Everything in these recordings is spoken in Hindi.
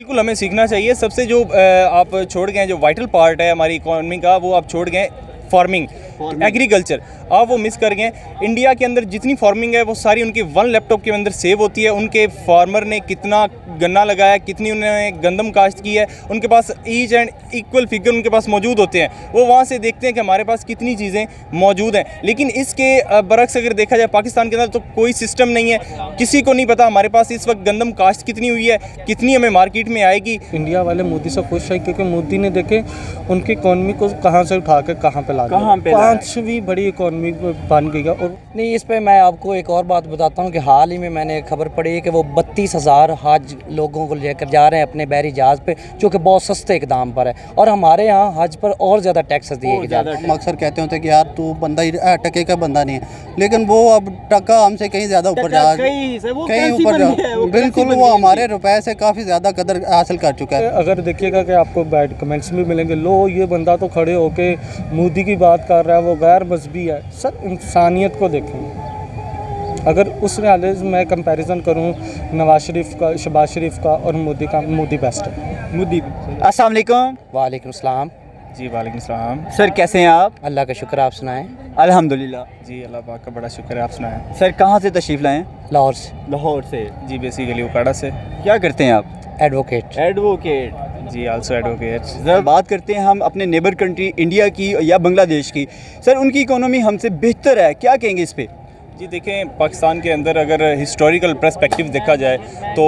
बिल्कुल हमें सीखना चाहिए। सबसे जो आप छोड़ गए जो वाइटल पार्ट है हमारी इकोनॉमी का, वो आप छोड़ गए फार्मिंग, एग्रीकल्चर, आप वो मिस कर गए। इंडिया के अंदर जितनी फार्मिंग है वो सारी उनके वन लैपटॉप के अंदर सेव होती है। उनके फार्मर ने कितना गन्ना लगाया, कितनी उन्होंने गंदम काश्त की है, उनके पास ईच एंड इक्वल फिगर उनके पास मौजूद होते हैं। वो वहाँ से देखते हैं कि हमारे पास कितनी चीज़ें मौजूद हैं। लेकिन इसके बरक्स अगर देखा जाए पाकिस्तान के अंदर तो कोई सिस्टम नहीं है, किसी को नहीं पता हमारे पास इस वक्त गंदम काश्त कितनी हुई है, कितनी हमें मार्केट में आएगी। इंडिया वाले मोदी से खुश है क्योंकि मोदी ने देखे उनकी इकॉनमी को कहाँ से उठा के कहाँ पे ला दिया। पांचवी बड़ी इकॉनमी बन गई है। और नहीं, इस पे मैं आपको एक और बात बताता हूँ कि हाल ही में मैंने खबर पड़ी कि वो 32,000 हज लोगों को लेकर जा रहे हैं अपने बहरी जहाज़ पे, जो कि बहुत सस्ते के दाम पर है। और हमारे यहाँ हज पर और ज़्यादा टैक्स दिए जाते हैं। हम अक्सर कहते होते कि यार तू बंदा ही टके का बंदा नहीं है, लेकिन वो अब टका हमसे कहीं ज़्यादा ऊपर जा कहीं ऊपर जा, बिल्कुल वो हमारे रुपए से काफ़ी ज़्यादा कदर हासिल कर चुका है। अगर देखिएगा कि आपको बैड कमेंट्स भी मिलेंगे, लो ये बंदा तो खड़े होके मोदी की बात कर रहा है, वो गैर मजहबी है। सर इंसानियत को देखें। अगर उस लिहाज से मैं कंपैरिजन करूं नवाज शरीफ का, शहबाज शरीफ का और मोदी का, मोदी बेस्ट है। मोदी। अस्सलाम वालेकुम। वालेकुम सलाम। जी वालेकुम सलाम। सर कैसे हैं आप? अल्लाह का शुक्र, आप सुनाएं। अल्हम्दुलिल्लाह। जी अल्लाह पाक का बड़ा शुक्र है, आप सुनाएं। सर कहाँ से तशरीफ़ लाएँ? लाहौर से। लाहौर से। जी बेसिकली उकाड़ा से। क्या करते हैं आप? एडवोकेट। एडवोकेट। जी आल्सो एडवोकेट। ज़रा बात करते हैं हम अपने नेबर कंट्री इंडिया की या बांग्लादेश की। सर उनकी इकोनॉमी हमसे बेहतर है, क्या कहेंगे इस पे? जी देखें, पाकिस्तान के अंदर अगर हिस्टोरिकल पर्सपेक्टिव देखा जाए तो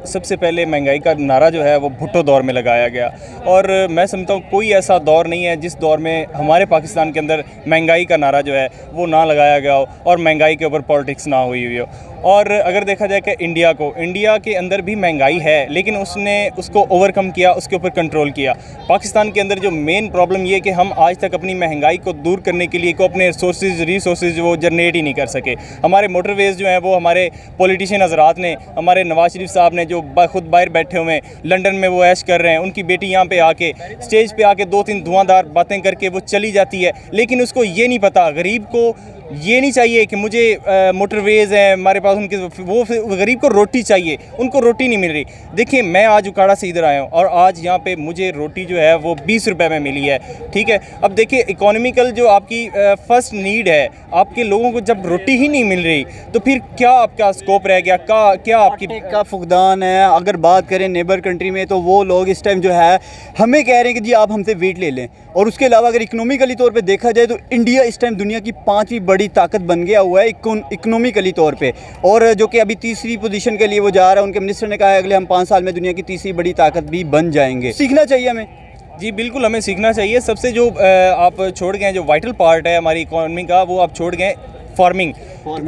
सबसे पहले महंगाई का नारा जो है वो भुट्टो दौर में लगाया गया। और मैं समझता हूँ कोई ऐसा दौर नहीं है जिस दौर में हमारे पाकिस्तान के अंदर महंगाई का नारा जो है वो ना लगाया गया हो और महंगाई के ऊपर पॉलिटिक्स ना हुई हुई हो। और अगर देखा जाए कि इंडिया के अंदर भी महंगाई है, लेकिन उसने उसको ओवरकम किया, उसके ऊपर कंट्रोल किया। पाकिस्तान के अंदर जो मेन प्रॉब्लम ये कि हम आज तक अपनी महंगाई को दूर करने के लिए को अपने रिसोर्सेज वो जनरेट ही नहीं कर सके। हमारे मोटरवेज़ जो हैं वो हमारे पॉलिटिशियन हजरात ने, हमारे नवाज शरीफ साहब ने जो खुद बाहर बैठे हुए हैं लंदन में वो ऐश कर रहे हैं, उनकी बेटी यहाँ पे आके स्टेज पे आके 2-3 धुआंधार बातें करके वो चली जाती है। लेकिन उसको ये नहीं पता, गरीब को ये नहीं चाहिए कि मुझे मोटरवेज़ हैं हमारे पास, उनके वो गरीब को रोटी चाहिए, उनको रोटी नहीं मिल रही। देखिए मैं आज उकाड़ा से इधर आया हूँ और आज यहाँ पे मुझे रोटी जो है वो 20 रुपए में मिली है, ठीक है। अब देखिए इकोनॉमिकल जो आपकी फर्स्ट नीड है, आपके लोगों को जब रोटी ही नहीं मिल रही तो फिर क्या आपका स्कोप रह गया, क्या आपकी का फुकदान है। अगर बात करें नेबर कंट्री में तो वो लोग इस टाइम जो है हमें कह रहे हैं कि जी आप हमसे वेट ले लें। और उसके अलावा अगर इकोनॉमिकली तौर पे देखा जाए तो इंडिया इस टाइम दुनिया की 5वीं बड़ी ताकत बन गया हुआ है इकोनॉमिकली तौर पे, और जो कि अभी तीसरी पोजीशन के लिए वो जा रहा है। उनके मिनिस्टर ने कहा है अगले हम 5 साल में दुनिया की तीसरी बड़ी ताकत भी बन जाएंगे। सीखना चाहिए हमें। जी बिल्कुल हमें सीखना चाहिए। सबसे जो आप छोड़ गए जो वाइटल पार्ट है हमारी इकोनॉमी का, वो आप छोड़ गए फार्मिंग,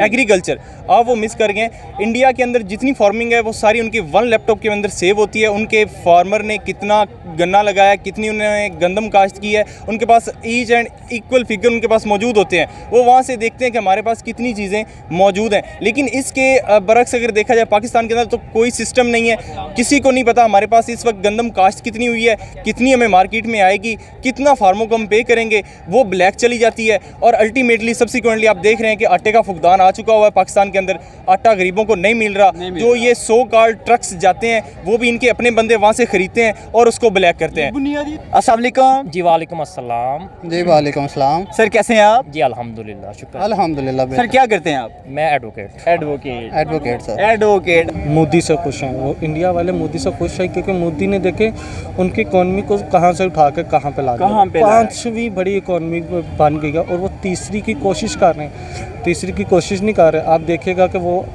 एग्रीकल्चर, आप वो मिस कर गए। इंडिया के अंदर जितनी फार्मिंग है वो सारी उनके वन लैपटॉप के अंदर सेव होती है। उनके फार्मर ने कितना गन्ना लगाया, कितनी उन्होंने गंदम काश्त की है, उनके पास ईच एंड इक्वल फिगर उनके पास मौजूद होते हैं। वो वहाँ से देखते हैं कि हमारे पास कितनी चीज़ें मौजूद हैं। लेकिन इसके बरक्स अगर देखा जाए पाकिस्तान के अंदर तो कोई सिस्टम नहीं है, किसी को नहीं पता हमारे पास इस वक्त गंदम काश्त कितनी हुई है, कितनी हमें मार्केट में आएगी, कितना फार्मों को हम पे करेंगे, वो ब्लैक चली जाती है। और अल्टीमेटली सब्सिक्वेंटली आप देख रहे हैं कि आटे का फुकदान आ चुका हुआ है पाकिस्तान के अंदर। आटा गरीबों को नहीं मिल रहा। जो ये सो कॉल्ड ट्रक्स जाते हैं वो भी इनके अपने बंदे वहाँ से खरीदते हैं और उसको ब्लैक करते हैं। अस्सलाम वालेकुम। जी वालेकुम अस्सलाम। जी वालेकुम अस्सलाम। सर कैसे हैं आप? जी अल्हम्दुलिल्लाह, शुक्र। अल्हम्दुलिल्लाह। सर क्या करते हैं आप? मैं advocate. Advocate sir. Advocate. Modi से खुश हैं। वो इंडिया वाले मोदी से खुश है क्योंकि मोदी ने देखे उनकी इकॉनमी को कहाँ से उठा के कहाँ पे ला दिया। पांचवी बड़ी इकॉनमी बन गई है और वो तीसरी की कोशिश कर रहे हैं। तीसरी की कोशिश नहीं कर रहे। आप देखिएगा कि वो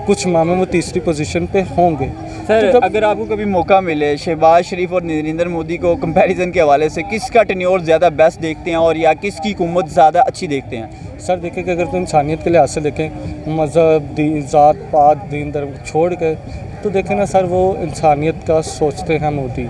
कुछ माह में वो तीसरी पोजीशन पे होंगे। सर तो अगर आपको कभी मौका मिले शहबाज शरीफ और नरेंद्र मोदी को कंपैरिजन के हवाले से किसका टेन्योर ज़्यादा बेस्ट देखते हैं और या किसकी हुकूमत ज़्यादा अच्छी देखते हैं? सर देखिए कि अगर तो इंसानियत के लिहाज से देखें, मज़हब ज़ात पात दीन धर्म छोड़ के, तो देखें ना सर वो इंसानियत का सोचते हैं मोदी।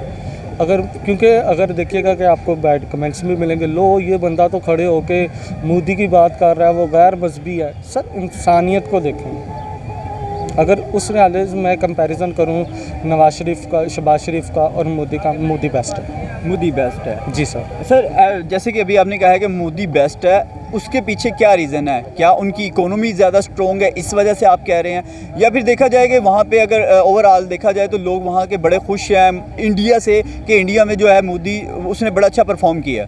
क्योंकि अगर देखिएगा कि आपको बैड कमेंट्स भी मिलेंगे, लो ये बंदा तो खड़े होके मोदी की बात कर रहा है, वो गैर मजहबी है। सर इंसानियत को देखें। अगर उस लिहाज से मैं कंपैरिजन करूं नवाज शरीफ का, शहबाज शरीफ का और मोदी का, मोदी बेस्ट है। मोदी बेस्ट है। जी सर। सर जैसे कि अभी आपने कहा है कि मोदी बेस्ट है, उसके पीछे क्या रीज़न है? क्या उनकी इकोनॉमी ज़्यादा स्ट्रॉन्ग है इस वजह से आप कह रहे हैं, या फिर देखा जाए कि वहाँ पे अगर ओवरऑल देखा जाए तो लोग वहाँ के बड़े खुश हैं इंडिया से कि इंडिया में जो है मोदी उसने बड़ा अच्छा परफॉर्म किया?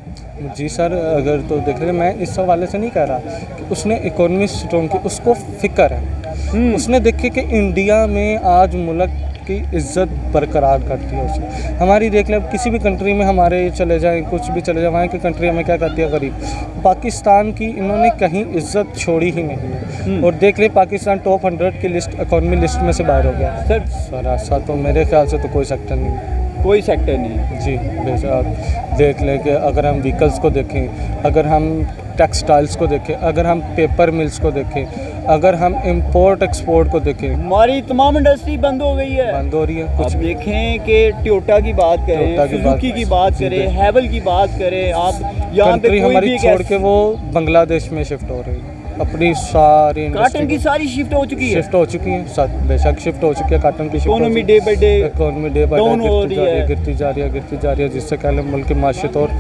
जी सर, अगर तो देख रहे मैं इस हवाले से नहीं कह रहा कि उसने इकोनॉमी स्ट्रॉन्ग की, उसको फिक्र है। उसने देखे कि इंडिया में आज मुल्क की इज़्ज़त बरकरार करती है उसे। हमारी देख ले, किसी भी कंट्री में हमारे चले जाएं, कुछ भी चले जाए, वहाँ की कंट्री हमें क्या करती है गरीब। पाकिस्तान की इन्होंने कहीं इज़्ज़त छोड़ी ही नहीं है। और देख ले पाकिस्तान टॉप 100 की लिस्ट, इकॉनमी लिस्ट में से बाहर हो गया। सर ऐसा तो मेरे ख्याल से तो कोई सेक्टर नहीं है। कोई सेक्टर नहीं है जी। बेशक आप देख लें कि अगर हम व्हीकल्स को देखें, अगर हम टेक्सटाइल्स को देखें, अगर हम पेपर मिल्स को देखें, अगर हम इंपोर्ट एक्सपोर्ट को देखें, हमारी तमाम इंडस्ट्री बंद हो गई है, बंद हो रही है। कुछ आप देखें कि टोयोटा की बात करें, सुजुकी की बात करें, हैवल की बात करें, आप यहाँ पे कंट्री कोई हमारी भी छोड़ के वो बांग्लादेश में शिफ्ट हो रही है। अपनी सारी काटन की सारी शिफ्ट हो चुकी है, शिफ्ट हो चुकी है, बेशक शिफ्ट हो चुकी है काटन की। Economy day by day economy day by day गिरती जा रही है, जिससे कहले मुल्क की माशियत और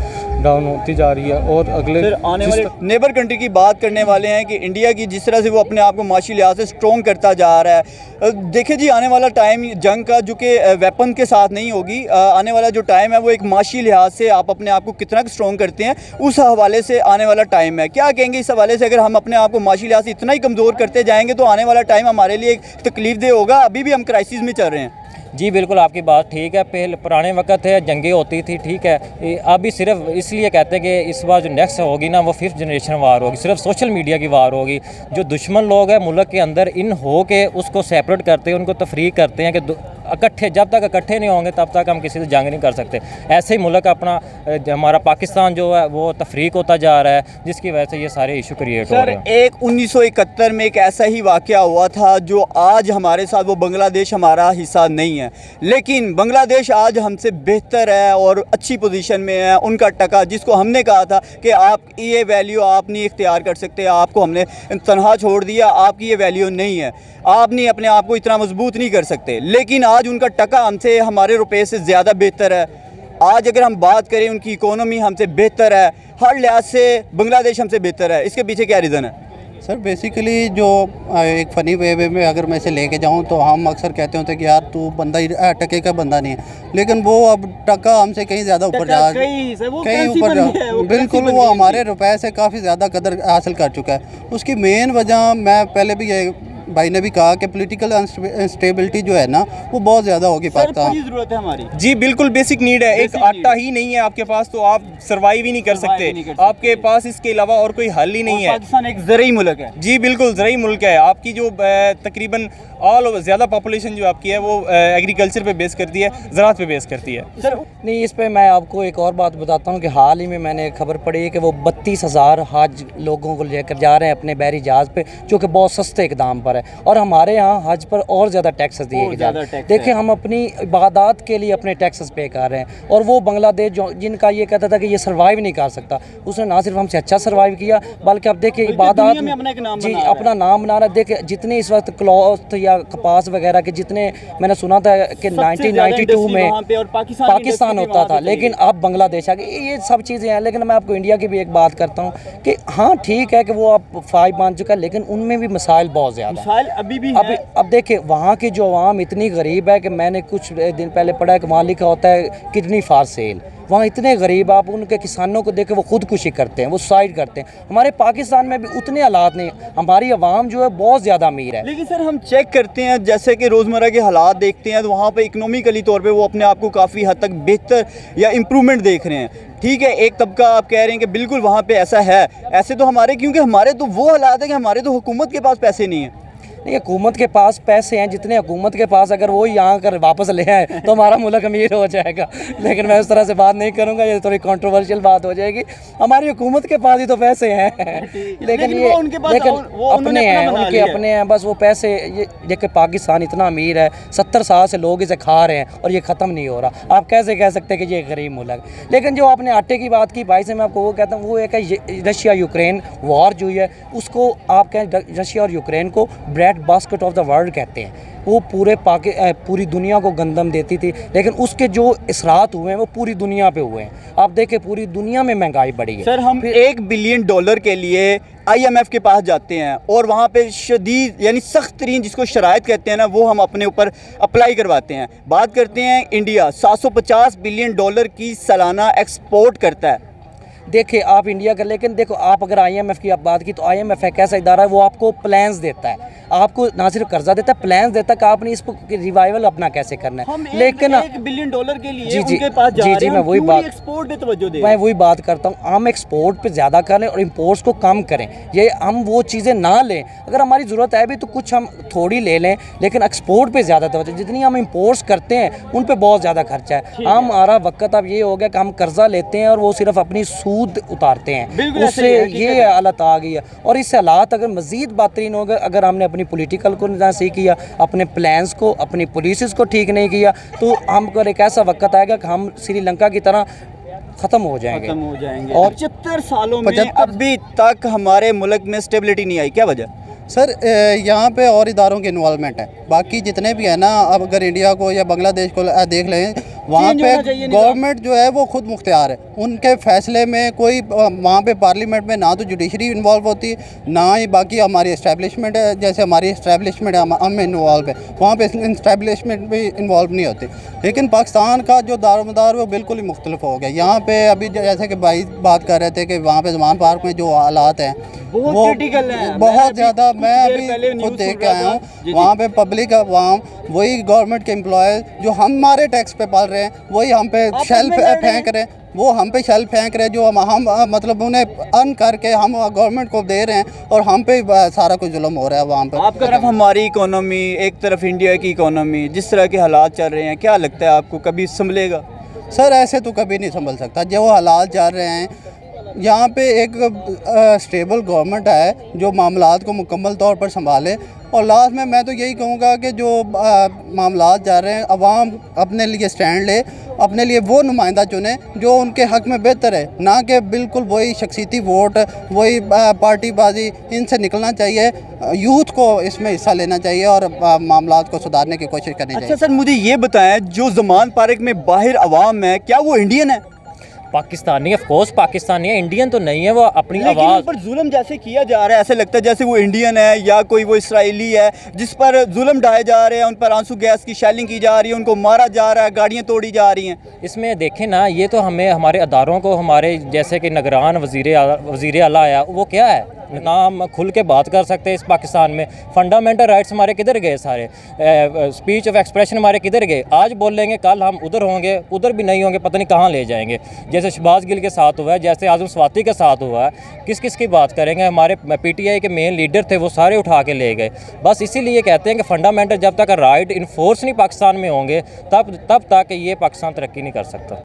डाउन होती जा रही है। और अगले आने वाले नेबर कंट्री की बात करने वाले हैं कि इंडिया की जिस तरह से वो अपने आप को माशी लिहाज से स्ट्रॉन्ग करता जा रहा है। देखिए जी, आने वाला टाइम जंग का जो कि वेपन के साथ नहीं होगी, आने वाला जो टाइम है वो एक माशी लिहाज से आप अपने आप को कितना स्ट्रॉन्ग करते हैं उस हवाले से आने वाला टाइम है। क्या कहेंगे इस हवाले से? अगर हम अपने आप को माशी लिहाज से इतना ही कमज़ोर करते जाएंगे तो आने वाला टाइम हमारे लिए एक तकलीफ होगा। अभी भी हम क्राइसिस में चल रहे हैं। जी बिल्कुल, आपकी बात ठीक है। पहले पुराने वक्त है जंगें होती थी, ठीक है। अभी सिर्फ इसलिए कहते हैं कि इस बार जो नेक्स्ट होगी ना वो 5th जनरेशन वार होगी, सिर्फ सोशल मीडिया की वार होगी। जो दुश्मन लोग हैं मुल्क के अंदर इन हो के उसको सेपरेट करते हैं, उनको तफरीक करते हैं कि इकट्ठे, जब तक इकट्ठे नहीं होंगे तब तक हम किसी से जंग नहीं कर सकते। ऐसे ही मुल्क अपना हमारा पाकिस्तान जो है वो तफरीक होता जा रहा है, जिसकी वजह से ये सारे इशू क्रिएट हो रहे हैं। एक 1971 में एक ऐसा ही वाक़या हुआ था जो आज हमारे साथ, वो बांग्लादेश हमारा हिस्सा नहीं है, लेकिन बांग्लादेश आज हमसे बेहतर है और अच्छी पोजीशन में है। उनका टका जिसको हमने कहा था कि आप ये वैल्यू आप नहीं इख्तियार कर सकते, आपको हमने तनहा छोड़ दिया, आपकी ये वैल्यू नहीं है, आप नहीं अपने आप को इतना मजबूत नहीं कर सकते, लेकिन आज उनका टका हमसे, हमारे रुपए से ज़्यादा बेहतर है। आज अगर हम बात करें उनकी इकोनॉमी हमसे बेहतर है, हर लिहाज से बांग्लादेश हमसे बेहतर है। इसके पीछे क्या रीज़न है? सर बेसिकली जो एक फ़नी वे में अगर मैं इसे लेके जाऊं तो हम अक्सर कहते होते कि यार तू बंदा ही टके का बंदा नहीं है, लेकिन वो अब टका हमसे कहीं ज़्यादा ऊपर जा, कहीं ऊपर जा, बिल्कुल वो हमारे रुपए से काफ़ी ज़्यादा कदर हासिल कर चुका है। उसकी मेन वजह मैं पहले भी ये भाई ने भी कहा कि पॉलिटिकल अनस्टेबिलिटी जो है ना वो बहुत ज़्यादा होगी पाकिस्तान। ज़रूरत है हमारी। जी बिल्कुल, बेसिक नीड है। एक आटा ही नहीं है आपके पास तो आप सर्वाइव ही नहीं कर सकते। आपके पास इसके अलावा और कोई हल ही नहीं है। पाकिस्तान एक ज़रई मुल्क है। जी बिल्कुल, ज़रई मुल्क है। आपकी जो तकरीबन ज़्यादा पॉपुलेशन जो आपकी है वो एग्रीकल्चर पे बेस करती है, ज़राअत पे बेस करती है। सर नहीं, इस पे मैं आपको एक और बात बताता हूँ कि हाल ही में मैंने खबर पढ़ी कि वो 32,000 हज लोगों को लेकर जा रहे हैं अपने बहरी जहाज़ पे, जो कि बहुत सस्ते इकदाम पर है। और हमारे यहाँ हज पर और ज़्यादा टैक्स दिए जा रहे हैं। देखिए, हम अपनी इबादत के लिए अपने टैक्सेस पे कर रहे हैं, और वो बांग्लादेश जो जिनका ये कहता था कि ये सर्वाइव नहीं कर सकता, उसने ना सिर्फ हमसे अच्छा सर्वाइव किया बल्कि अब देखिए इबादत जी अपना नाम बना रहा है। देखिए जितने इस वक्त क्लॉथ या कपास वगैरह के जितने मैंने सुना था कि 1992 में पाकिस्तान होता था, लेकिन अब बांग्लादेश आ गया। ये सब चीज़ें हैं। लेकिन मैं आपको इंडिया की भी एक बात करता हूँ कि हाँ ठीक है कि वो अब 5 मान चुका है, लेकिन उनमें भी मसाइल बहुत ज़्यादा अभी भी है। अब देखिए वहाँ की जो आवाम इतनी गरीब है कि मैंने कुछ दिन पहले पढ़ा है कि वहाँ लिखा होता है किडनी फॉर सेल। वहाँ इतने गरीब, आप उनके किसानों को देख के वो खुदकुशी करते हैं, वो सुसाइड करते हैं। हमारे पाकिस्तान में भी उतने हालात नहीं, हमारी आवाम जो है बहुत ज़्यादा अमीर है। लेकिन सर हम चेक करते हैं, जैसे कि रोज़मर्रा के हालात देखते हैं तो वहाँ पे इकोनॉमिकली तौर पे वो अपने आप को काफ़ी हद तक बेहतर या इम्प्रूवमेंट देख रहे हैं। ठीक है, एक तबका आप कह रहे हैं कि बिल्कुल वहाँ पे ऐसा है, ऐसे तो हमारे, क्योंकि हमारे तो वो हालात है कि हमारे तो हुकूमत के पास पैसे नहीं है। नहीं, हुकूमत के पास पैसे हैं जितने हुकूमत के पास, अगर वो यहाँ कर वापस ले आए तो हमारा मुल्क अमीर हो जाएगा। लेकिन मैं उस तरह से बात नहीं करूँगा, ये थोड़ी कंट्रोवर्शियल बात हो जाएगी। हमारी हुकूमत के पास ही तो पैसे हैं, लेकिन ये अपने हैं, उनके अपने हैं, बस वो पैसे। ये देखिए पाकिस्तान इतना अमीर है, 70 साल से लोग इसे खा रहे हैं और ये ख़त्म नहीं हो रहा। आप कैसे कह सकते हैं कि ये गरीब मुल्क? लेकिन जो आपने आटे की बात की भाई से, मैं आपको वो कहता हूँ, वो एक रशिया यूक्रेन वॉर जो है उसको आप कहें, रशिया और यूक्रेन को bread bread basket of the world कहते हैं, वो पूरी दुनिया को गंदम देती थी, लेकिन उसके जो असरात हुए हैं वो पूरी दुनिया पे हुए हैं। आप देखें पूरी दुनिया में महंगाई बढ़ी है। सर हम $1 बिलियन के लिए IMF के पास जाते हैं और वहाँ पे शदीद यानी सख्त तरीन जिसको शराइत कहते हैं ना, वो हम अपने ऊपर अप्लाई करवाते हैं। बात करते हैं इंडिया $750 बिलियन की सालाना एक्सपोर्ट करता है। देखिए आप इंडिया का, लेकिन देखो आप अगर IMF की आप बात की तो IMF एक ऐसा इदारा है, वो आपको प्लान्स देता है, आपको ना सिर्फ कर्जा देता है, प्लान्स देता है कि आपने इस पर रिवाइवल अपना कैसे करना है। लेकिन $1 बिलियन के लिए उनके पास जा रहे हैं, मैं वही बात एक्सपोर्ट पे तवज्जो दें। मैं वही बात करता हूँ, हम एक्सपोर्ट पे ज़्यादा करें और इम्पोर्ट्स को कम करें। ये हम वो चीज़ें ना लें, अगर हमारी ज़रूरत है भी तो कुछ हम थोड़ी ले लें, लेकिन एक्सपोर्ट पे ज़्यादा तवज्जो। जितनी हम इम्पोर्ट्स करते हैं उन पे बहुत ज़्यादा खर्चा है। हमारा वक्त अब ये हो गया कि हम कर्जा लेते हैं और वो सिर्फ अपनी सूद उतारते हैं, उससे ये हालत आ गई है। और इस हालात अगर मज़ीद बेहतरीन हो गए, अगर हमने अपनी पॉलिटिकल को ना सही किया, अपने प्लान्स को, अपनी पुलिस को ठीक नहीं किया, तो हम पर एक ऐसा वक्त आएगा कि हम श्रीलंका की तरह ख़त्म हो जाएंगे। और 75 सालों में अभी तक हमारे मुल्क में स्टेबिलिटी नहीं आई, क्या वजह? सर यहाँ पे और इदारों की इन्वॉल्वमेंट है। बाकी जितने भी है ना, अब अगर इंडिया को या बांग्लादेश को देख लें, वहाँ पे गवर्नमेंट जो है वो खुद मुख्तियार है, उनके फैसले में कोई वहाँ पे पार्लियामेंट में ना तो जुडिशरी इन्वॉल्व होती है, ना ही बाकी हमारी इस्टेब्लिशमेंट है, जैसे हमारी इस्टेब्लिशमेंट है हम इन्वॉल्व है, वहाँ पे इस्टेब्लिशमेंट भी इन्वॉल्व नहीं होती। लेकिन पाकिस्तान का जो दारोमदार वो बिल्कुल ही मुख्तलिफ हो गया। यहाँ पे अभी जैसे कि भाई बात कर रहे थे कि वहाँ पे जमान पार्क में जो हालात हैं वो क्रिटिकल है, बहुत ज़्यादा। मैं अभी खुद देख के आया हूँ, वहाँ पे पब्लिक आवाम वही गवर्नमेंट के एम्प्लॉयज़ जो हमारे टैक्स पे पाल रहे हैं, वही हम पे शेल फेंक रहे हैं, वो हम पे शेल फेंक रहे हैं, जो हम मतलब उन्हें अर्न करके हम गवर्नमेंट को दे रहे हैं, और हम पे सारा कुछ जुल्म हो रहा है वहाँ पे। आप तरफ हमारी इकोनॉमी, एक तरफ इंडिया की इकोनॉमी, जिस तरह के हालात चल रहे हैं, क्या लगता है आपको कभी संभलेगा? सर ऐसे तो कभी नहीं संभल सकता। जो हालात चल रहे हैं यहाँ पे, एक स्टेबल गवर्नमेंट है जो मामलात को मुकम्मल तौर पर संभाले। और लास्ट में मैं तो यही कहूँगा कि जो मामलात जा रहे हैं, अवाम अपने लिए स्टैंड ले, अपने लिए वो नुमाइंदा चुने जो उनके हक़ में बेहतर है, ना कि बिल्कुल वही शख्सियती वोट, वही पार्टीबाजी, इनसे निकलना चाहिए। यूथ को इसमें हिस्सा लेना चाहिए और मामलात को सुधारने की कोशिश करनी चाहिए। अच्छा सर, मुझे ये बताएं, जो जमान पार्क में बाहर अवाम है, क्या वो इंडियन है? पाकिस्तानी, ऑफ कोर्स पाकिस्तानी है, इंडियन तो नहीं है। वो अपनी आवाज़ पर जुल्म जैसे किया जा रहा है, ऐसे लगता है जैसे वो इंडियन है या कोई वो इसराइली है, जिस पर जुल्म ढाए जा रहे हैं, उन पर आंसू गैस की शेलिंग की जा रही है, उनको मारा जा रहा है, गाड़ियाँ तोड़ी जा रही हैं। इसमें देखें ना, ये तो हमें हमारे अदारों को, हमारे जैसे कि निगरान वज़ीर आला आया, वो क्या है ना, हम खुल के बात कर सकते हैं इस पाकिस्तान में। फंडामेंटल राइट्स हमारे किधर गए सारे? स्पीच ऑफ एक्सप्रेशन हमारे किधर गए? आज बोलेंगे, कल हम उधर होंगे, उधर भी नहीं होंगे, पता नहीं कहाँ ले जाएंगे। जैसे शहबाज गिल के साथ हुआ है, जैसे आज़म स्वाति के साथ हुआ है, किस किस की बात करेंगे? हमारे PTI के मेन लीडर थे, वो सारे उठा के ले गए। बस इसीलिए कहते हैं कि फंडामेंटल जब तक राइट इन्फोर्स नहीं पाकिस्तान में होंगे, तब तक ये पाकिस्तान तरक्की नहीं कर सकता।